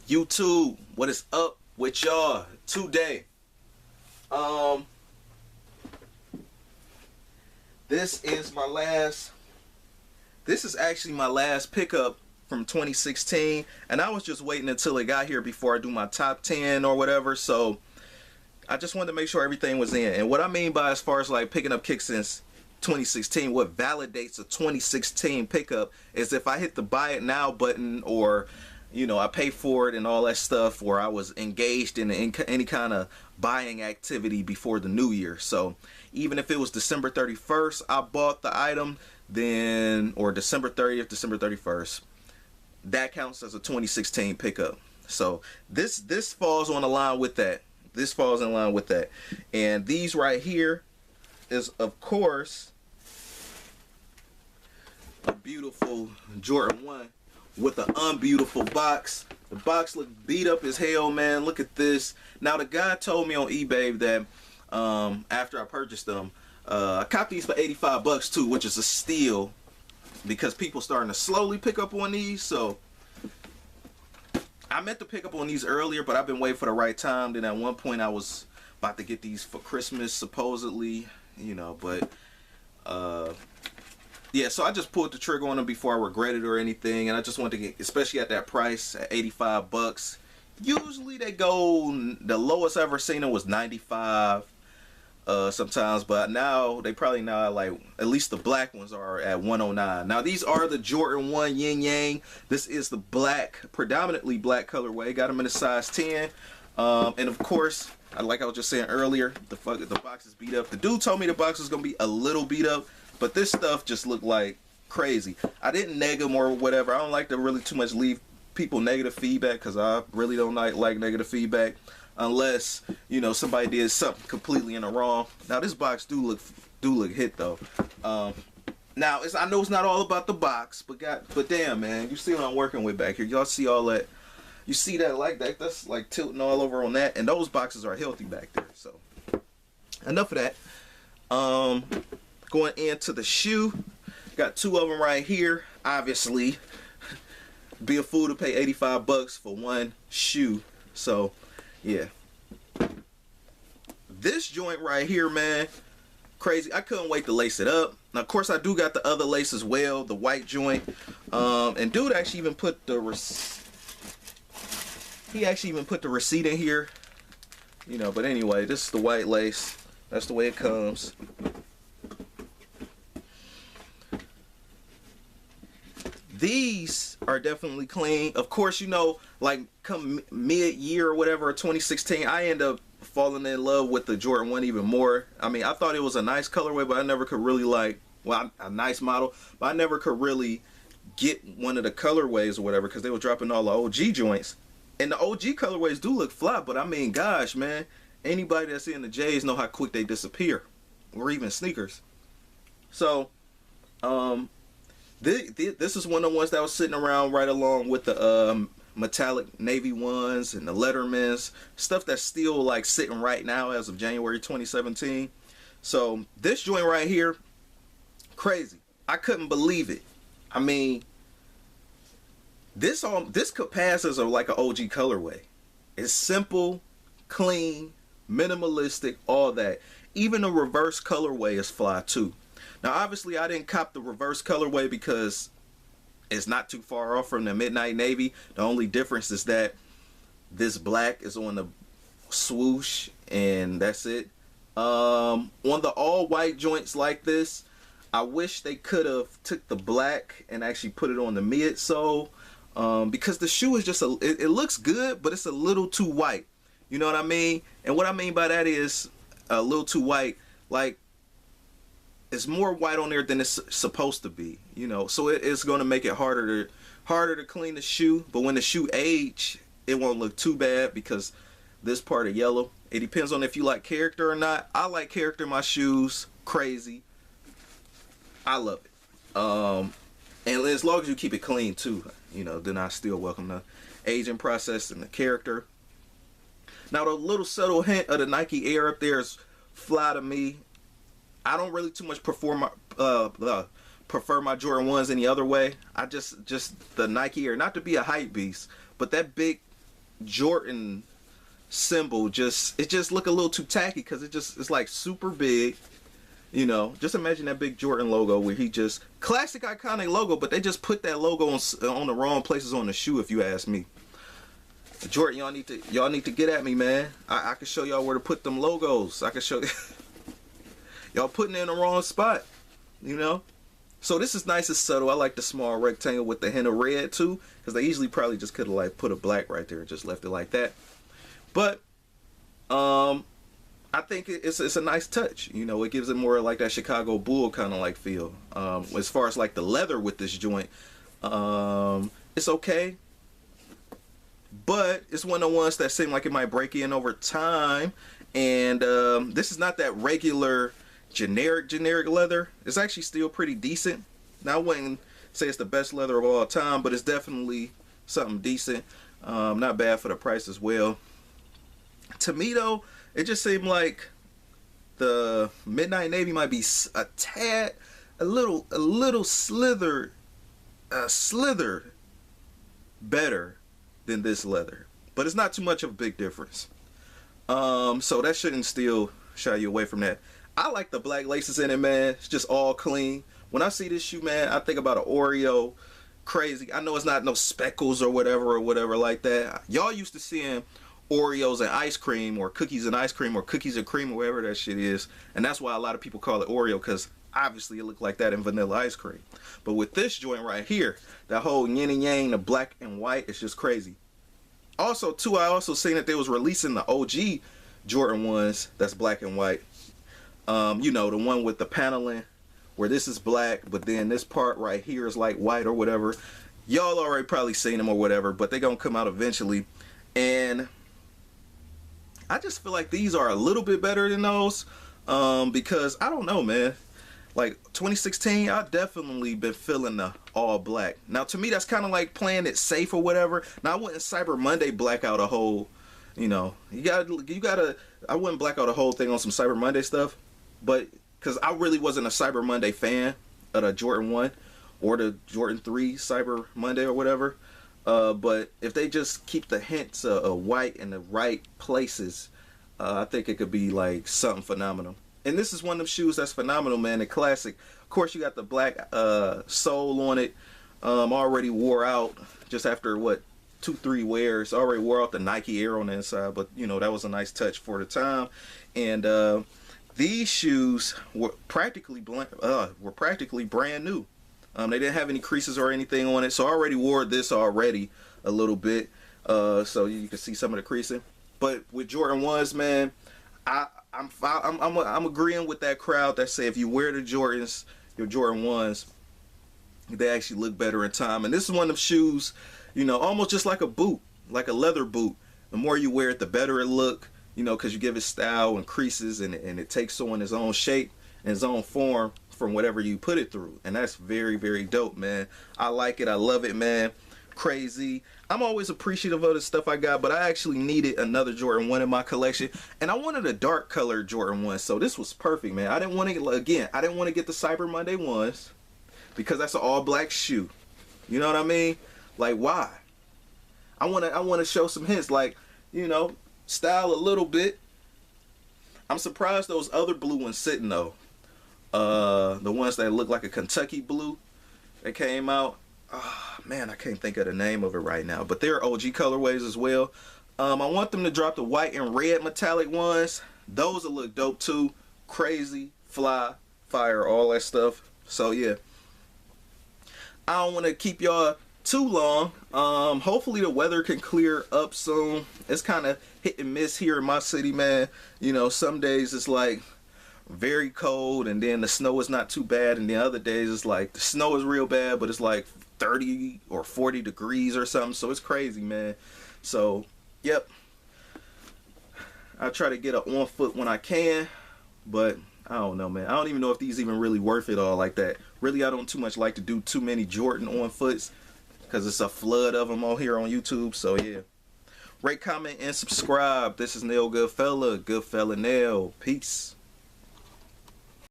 YouTube, what is up with y'all today? This is my last. This is actually my last pickup from 2016, and I was just waiting until it got here before I do my top 10 or whatever. So I just wanted to make sure everything was in. And what I mean by as far as like picking up kicks since 2016, what validates a 2016 pickup is if I hit the buy it now button, or I pay for it and all that stuff, or I was engaged in any kind of buying activity before the new year. So even if it was December 31st I bought the item, then, or December 30th, December 31st, that counts as a 2016 pickup. So this falls on the line with that. This falls in line with that. And these right here is, of course, a beautiful Jordan 1 with an unbeautiful box. The box looked beat up as hell, man. Look at this. Now, the guy told me on eBay that after I purchased them, I copped these for 85 bucks too, which is a steal because people starting to slowly pick up on these. So I meant to pick up on these earlier, but I've been waiting for the right time. Then at one point I was about to get these for Christmas, supposedly, but yeah, so I just pulled the trigger on them before I regret it or anything, and I just wanted to get, especially at that price, at 85 bucks. Usually they go, the lowest I ever seen them was 95 sometimes, but now they probably now like, at least the black ones are at 109. Now these are the Jordan 1 Yin Yang. This is the black, predominantly black colorway. Got them in a size 10. And of course, like I was just saying earlier, the box is beat up. The dude told me the box was gonna be a little beat up, but this stuff just looked like crazy. I didn't neg them or whatever. I don't like to really too much leave people negative feedback, because I really don't like negative feedback unless somebody did something completely in the wrong. Now this box do look hit though. Now I know it's not all about the box, but damn, man, you see what I'm working with back here. Y'all see all that? You see that like that? That's like tilting all over on that, and those boxes are healthy back there. So enough of that. Going into the shoe, got two of them right here. Obviously, be a fool to pay 85 bucks for one shoe. So yeah, this joint right here, man, crazy. I couldn't wait to lace it up. Now of course I do got the other lace as well, the white joint. And dude actually even put the receipt in here, but anyway, this is the white lace. That's the way it comes. These are definitely clean. Of course, like come mid-year or whatever, 2016, I end up falling in love with the Jordan 1 even more. I mean, I thought it was a nice colorway, but I never could really a nice model, but I never could really get one of the colorways or whatever, because they were dropping all the OG joints. And the OG colorways do look fly, but I mean, gosh, man, anybody that's in the J's know how quick they disappear, or even sneakers. So, this is one of the ones that was sitting around right along with the metallic navy ones and the Lettermans, stuff that's still like sitting right now as of January 2017. So this joint right here, crazy. I couldn't believe it. I mean, this could pass as like an OG colorway. It's simple, clean, minimalistic, all that. Even the reverse colorway is fly too. Now obviously I didn't cop the reverse colorway because it's not too far off from the midnight navy. The only difference is that this black is on the swoosh, and that's it. On the all white joints like this, I wish they could have took the black and actually put it on the midsole, because the shoe is just it looks good, but it's a little too white. You know what I mean? And what I mean by that is a little too white, like it's more white on there than it's supposed to be, so it's going to make it harder to clean the shoe. But when the shoe age, it won't look too bad, because this part of yellow, it depends on if you like character or not. I like character in my shoes, crazy. I love it. And as long as you keep it clean too, then I still welcome the aging process and the character. Now the little subtle hint of the Nike Air up there is fly to me. I don't really too much prefer my Jordan 1s any other way. I just the Nike Air, not to be a hype beast, but that big Jordan symbol it just look a little too tacky because it's like super big. You know, just imagine that big Jordan logo where he just classic iconic logo, but they just put that logo on the wrong places on the shoe. If you ask me, Jordan, y'all need to get at me, man. I can show y'all where to put them logos. I can show y'all putting it in the wrong spot. You know, so this is nice and subtle. I like the small rectangle with the hint of red too, because they easily probably just could have like put a black right there and just left it like that. But I think it's a nice touch. You know, it gives it more like that Chicago Bull kind of like feel. As far as like the leather with this joint, it's okay. But it's one of the ones that seem like it might break in over time. And this is not that regular generic leather. It's actually still pretty decent. Now I wouldn't say it's the best leather of all time, but it's definitely something decent. Not bad for the price as well. To me though, it just seemed like the Midnight Navy might be a little slither better than this leather, but it's not too much of a big difference. So that shouldn't still shy you away from that. I like the black laces in it, man. It's just all clean. When I see this shoe, man, I think about an Oreo. Crazy. I know it's not no speckles or whatever like that. Y'all used to seeing Oreos and ice cream, or cookies and ice cream, or cookies and cream, or whatever that shit is, and that's why a lot of people call it Oreo, because obviously it looked like that in vanilla ice cream. But with this joint right here, that whole yin and yang, the black and white, it's just crazy. Also too, I also seen that they was releasing the OG Jordan ones that's black and white. You know, the one with the paneling where this is black, but then this part right here is like white or whatever. Y'all already probably seen them or whatever, but they gonna come out eventually. And I just feel like these are a little bit better than those, because I don't know, man. Like 2016, I've definitely been feeling the all black. Now to me, that's kind of like playing it safe or whatever. Now I wouldn't Cyber Monday black out a whole, you know, you gotta. I wouldn't black out a whole thing on some Cyber Monday stuff, but because I really wasn't a Cyber Monday fan of the Jordan 1 or the Jordan 3 Cyber Monday or whatever. But if they just keep the hints of white in the right places, I think it could be like something phenomenal. And this is one of them shoes that's phenomenal, man. The classic. Of course, you got the black sole on it. Already wore out just after what, 2-3 wears. Already wore out the Nike Air on the inside, but you know that was a nice touch for the time. And these shoes were practically brand new. They didn't have any creases or anything on it, so I already wore this already a little bit, so you can see some of the creasing. But with Jordan 1s, man, I'm agreeing with that crowd that say if you wear the Jordans, your Jordan 1s, they actually look better in time. And this is one of them shoes, you know, almost just like a boot, like a leather boot. The more you wear it, the better it look, you know, because you give it style and creases, and it takes on its own shape and its own form from whatever you put it through. And that's very, very dope, man. I like it. I love it, man. Crazy. I'm always appreciative of the stuff I got, but I actually needed another Jordan 1 in my collection, and I wanted a dark colored Jordan 1, so this was perfect, man. I didn't want to get the Cyber Monday ones because that's an all black shoe. You know what I mean? Like, why? I want to show some hints, like, you know, style a little bit. I'm surprised those other blue ones sitting though. The ones that look like a Kentucky blue that came out. Oh, man, I can't think of the name of it right now, but they're OG colorways as well. I want them to drop the white and red metallic ones. Those will look dope too. Crazy, fly, fire, all that stuff. So yeah, I don't want to keep y'all too long. Hopefully the weather can clear up soon. It's kind of hit and miss here in my city, man. You know, some days it's like very cold, and then the snow is not too bad, and then other days it's like the snow is real bad, but it's like 30 or 40 degrees or something. So it's crazy, man. So yep, I try to get an on foot when I can, but I don't know, man. I don't even know if these even really worth it all like that. Really, I don't too much like to do too many Jordan on foots because it's a flood of them on here on YouTube. So yeah, rate, comment, and subscribe. This is Nail Goodfella, Goodfella Nail. Peace.